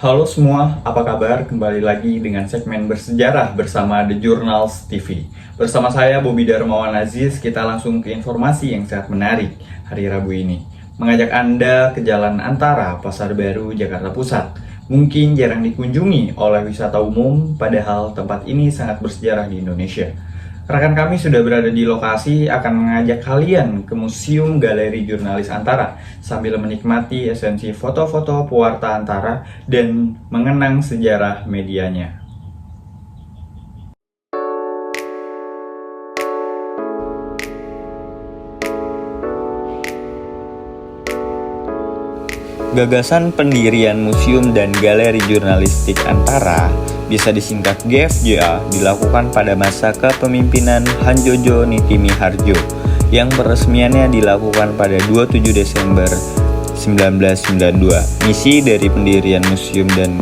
Halo semua, apa kabar? Kembali lagi dengan segmen bersejarah bersama The Journals TV. Bersama saya Bobby Darmawan Aziz, kita langsung ke informasi yang sangat menarik hari Rabu ini. Mengajak Anda ke Jalan Antara, Pasar Baru, Jakarta Pusat. Mungkin jarang dikunjungi oleh wisata umum, padahal tempat ini sangat bersejarah di Indonesia. Rekan kami sudah berada di lokasi akan mengajak kalian ke Museum Galeri Jurnalis Antara sambil menikmati esensi foto-foto pewarta Antara dan mengenang sejarah medianya. Gagasan pendirian Museum dan Galeri Jurnalistik Antara bisa disingkat GFJA dilakukan pada masa kepemimpinan Hanjojo Nitimi Harjo yang peresmiannya dilakukan pada 27 Desember 1992. Misi dari pendirian museum dan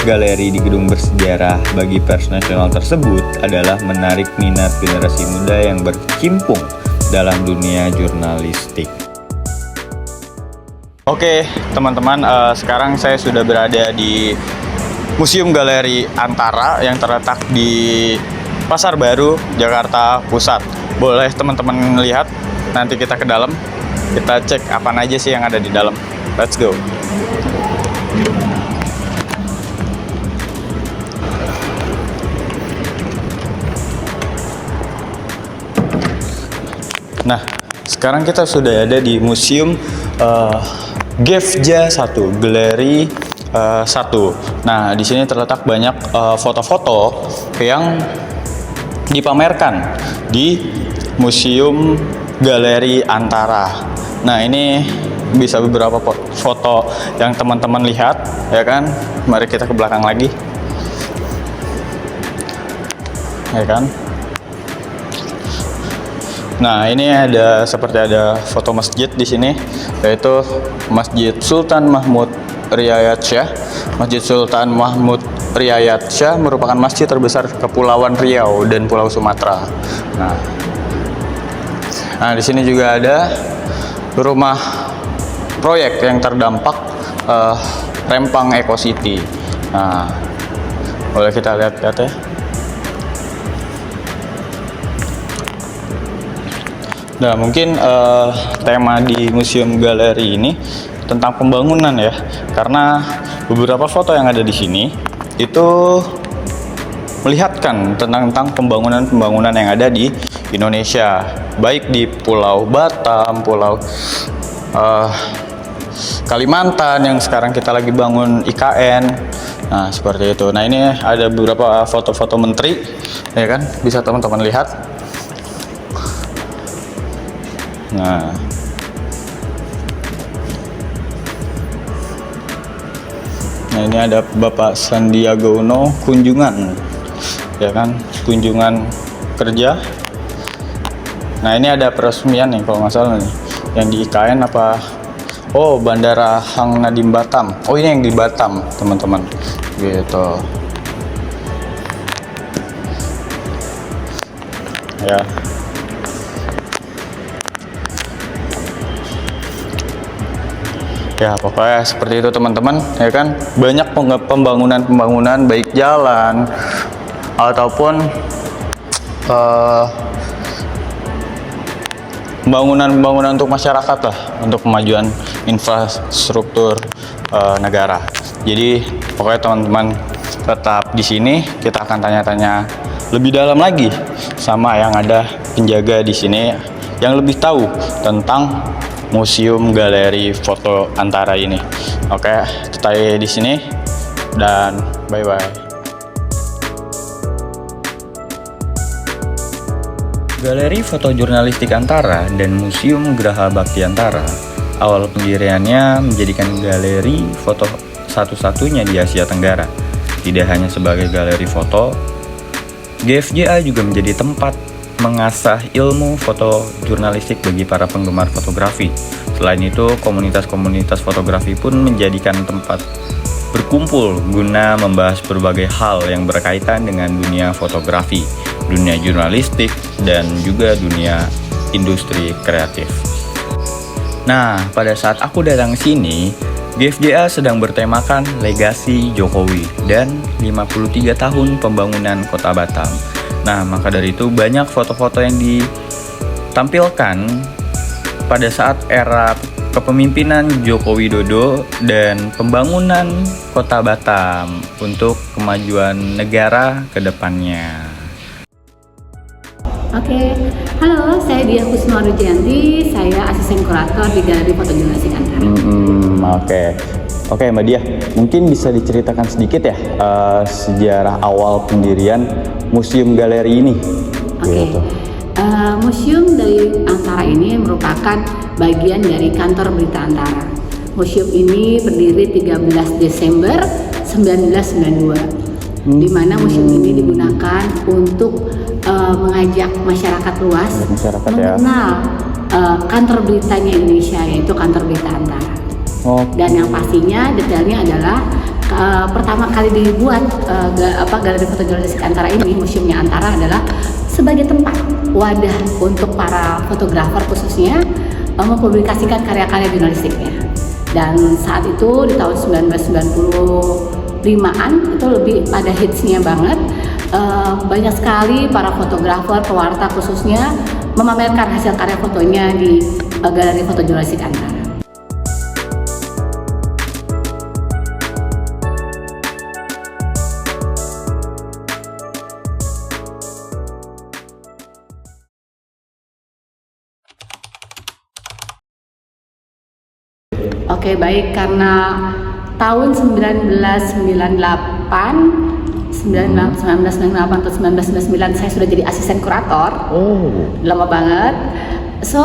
galeri di gedung bersejarah bagi pers nasional tersebut adalah menarik minat generasi muda yang berkecimpung dalam dunia jurnalistik. Oke teman-teman, sekarang saya sudah berada di Museum Galeri Antara yang terletak di Pasar Baru, Jakarta Pusat. Boleh teman-teman lihat, nanti kita ke dalam, kita cek apa aja sih yang ada di dalam. Let's go. Nah, sekarang kita sudah ada di Museum GFJA 1, Galeri 1. Nah, di sini terletak banyak foto-foto yang dipamerkan di Museum Galeri Antara. Nah, ini bisa beberapa foto yang teman-teman lihat, ya kan? Mari kita ke belakang lagi. Ya kan? Nah, ini seperti ada foto masjid di sini, yaitu Masjid Sultan Mahmud Riyad Shah. Masjid Sultan Mahmud Riyad Shah merupakan masjid terbesar Kepulauan Riau dan Pulau Sumatera. Nah, di sini juga ada rumah proyek yang terdampak Rempang Eco City. Nah, boleh kita lihat-lihat ya. Nah, mungkin tema di Museum Galeri ini tentang pembangunan ya, karena beberapa foto yang ada di sini itu melihatkan tentang pembangunan yang ada di Indonesia, baik di Pulau Batam, Pulau Kalimantan yang sekarang kita lagi bangun IKN. Nah, seperti itu. Nah, ini ada beberapa foto-foto menteri, ya kan? Bisa teman-teman lihat. Nah, ini ada Bapak Sandiaga Uno kunjungan, ya kan, kunjungan kerja. Nah, ini ada peresmian nih kalau nggak salah nih, yang di IKN apa? Oh, Bandara Hang Nadiem Batam. Oh, ini yang di Batam, teman-teman. Gitu. Ya. Ya, pokoknya seperti itu teman-teman, ya kan. Banyak pembangunan baik jalan ataupun pembangunan untuk masyarakat lah, untuk kemajuan infrastruktur negara. Jadi pokoknya teman-teman tetap di sini, kita akan tanya-tanya lebih dalam lagi sama yang ada penjaga di sini yang lebih tahu tentang Museum Galeri Foto Antara ini. Oke, stay di sini dan bye-bye. Galeri Foto Jurnalistik Antara dan Museum Graha Bakti Antara awal pendiriannya menjadikan galeri foto satu-satunya di Asia Tenggara. Tidak hanya sebagai galeri foto, GFJA juga menjadi tempat mengasah ilmu foto jurnalistik bagi para penggemar fotografi. Selain itu, komunitas-komunitas fotografi pun menjadikan tempat berkumpul guna membahas berbagai hal yang berkaitan dengan dunia fotografi, dunia jurnalistik, dan juga dunia industri kreatif. Nah, pada saat aku datang ke sini, GFJA sedang bertemakan Legasi Jokowi dan 53 tahun pembangunan Kota Batam. Nah, maka dari itu banyak foto-foto yang ditampilkan pada saat era kepemimpinan Joko Widodo dan pembangunan Kota Batam untuk kemajuan negara ke depannya. Oke, halo, saya Diah Kusuma Rujianti, saya asisten kurator di Galeri Foto Jurnalistik Antara. Oke, Mbak Diah, mungkin bisa diceritakan sedikit ya sejarah awal pendirian Museum Galeri ini. Oke. Museum dari Antara ini merupakan bagian dari kantor berita Antara. Museum ini berdiri 13 Desember 1992, di mana museum ini digunakan untuk mengajak masyarakat luas mengenal kantor beritanya Indonesia, yaitu kantor berita Antara. Dan yang pastinya detailnya adalah pertama kali dibuat Galeri Foto Jurnalistik Antara ini, museumnya Antara adalah sebagai tempat wadah untuk para fotografer khususnya mempublikasikan karya-karya jurnalistiknya. Dan saat itu di tahun 1995-an itu lebih pada hitsnya banget. Banyak sekali para fotografer, pewarta khususnya memamerkan hasil karya fotonya di Galeri Foto Jurnalistik Antara. Oke, baik, karena tahun 1998 atau 1999 saya sudah jadi asisten kurator. Lama banget. So,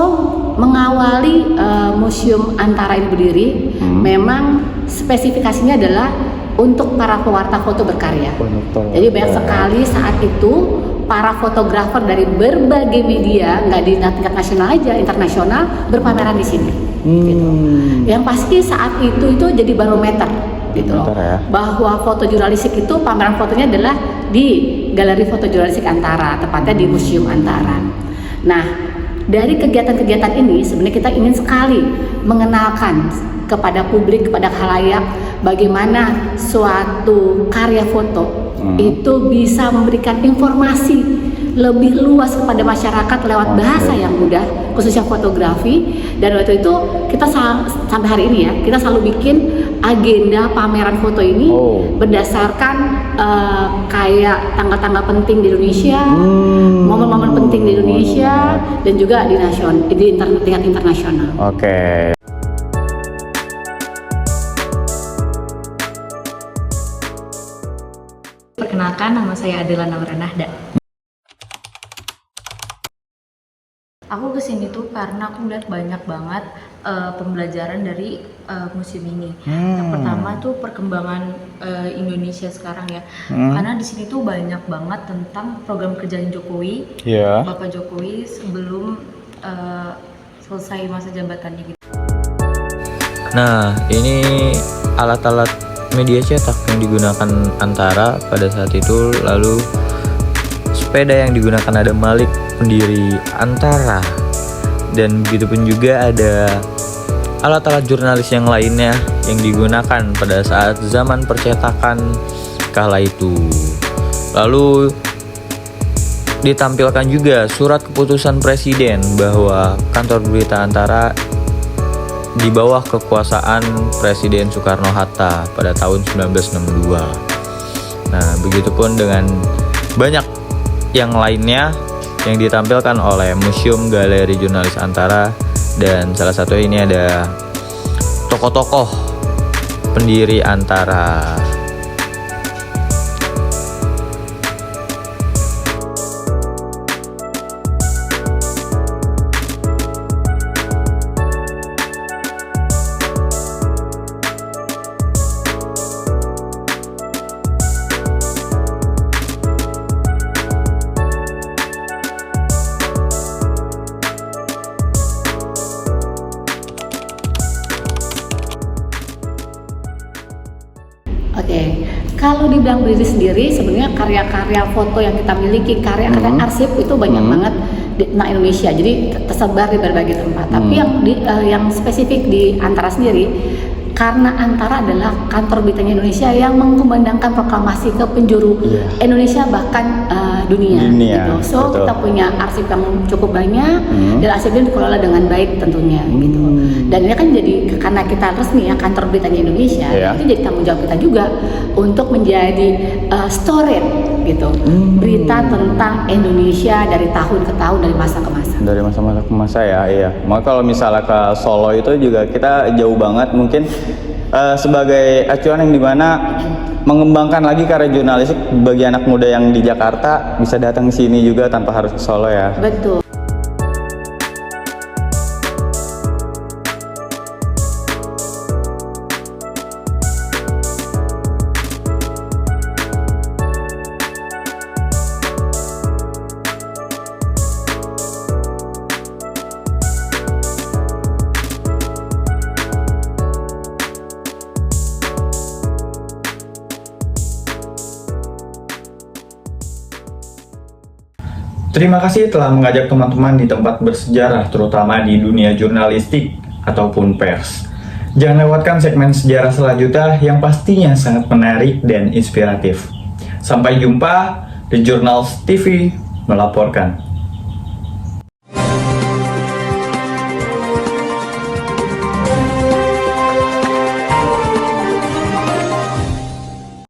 mengawali Museum Antara ini berdiri, memang spesifikasinya adalah untuk para pewarta foto berkarya. Jadi banyak sekali saat itu para fotografer dari berbagai media, nggak di tingkat nasional aja, internasional, berpameran di sini. Gitu. Yang pasti saat itu jadi barometer gitu loh, bahwa foto jurnalistik itu pameran fotonya adalah di Galeri Foto Jurnalistik Antara, tepatnya di Museum Antara. Nah, dari kegiatan-kegiatan ini sebenarnya kita ingin sekali mengenalkan kepada publik, kepada khalayak, bagaimana suatu karya foto itu bisa memberikan informasi lebih luas kepada masyarakat lewat bahasa yang mudah, khususnya fotografi. Dan waktu itu kita sampai hari ini ya, kita selalu bikin agenda pameran foto ini berdasarkan kayak tanggal-tanggal penting di Indonesia, momen-momen penting di Indonesia, dan juga di tingkat internasional. Oke. Perkenalkan, nama saya Adela Nauranahda. Aku kesini tuh karena aku melihat banyak banget pembelajaran dari museum ini. Yang pertama tuh perkembangan Indonesia sekarang ya, karena di sini tuh banyak banget tentang program kerjaan Jokowi, Bapak Jokowi sebelum selesai masa jabatannya gitu. Nah, ini alat-alat media cetak yang digunakan Antara pada saat itu, lalu sepeda yang digunakan ada Malik, pendiri Antara, dan begitupun juga ada alat-alat jurnalis yang lainnya yang digunakan pada saat zaman percetakan kala itu. Lalu ditampilkan juga surat keputusan presiden bahwa kantor berita Antara di bawah kekuasaan Presiden Soekarno-Hatta pada tahun 1962. Nah, begitupun dengan banyak yang lainnya yang ditampilkan oleh Museum Galeri Jurnalis Antara, dan salah satu ini ada tokoh-tokoh pendiri Antara. Oke, kalau dibilang berdiri sendiri, sebenarnya karya-karya foto yang kita miliki, karya-karya arsip itu banyak banget di Indonesia. Jadi tersebar di berbagai tempat. Tapi yang spesifik di Antara sendiri, karena Antara adalah kantor beritanya Indonesia yang mengkumandangkan proklamasi ke penjuru Indonesia bahkan dunia gitu. So betul. kita punya arsip yang cukup banyak dan arsipnya dikelola dengan baik tentunya gitu. Dan ini kan jadi karena kita resmi ya kantor beritanya Indonesia, itu jadi tanggung jawab kita juga untuk menjadi storage gitu. Berita tentang Indonesia dari tahun ke tahun, dari masa ke masa. Dari masa-masa ke masa ya, iya. Maka kalau misalnya ke Solo itu juga kita jauh banget mungkin sebagai acuan yang dimana mengembangkan lagi karya jurnalistik bagi anak muda yang di Jakarta bisa datang ke sini juga tanpa harus ke Solo ya. Betul. Terima kasih telah mengajak teman-teman di tempat bersejarah, terutama di dunia jurnalistik ataupun pers. Jangan lewatkan segmen sejarah selanjutnya yang pastinya sangat menarik dan inspiratif. Sampai jumpa, The Journals TV melaporkan.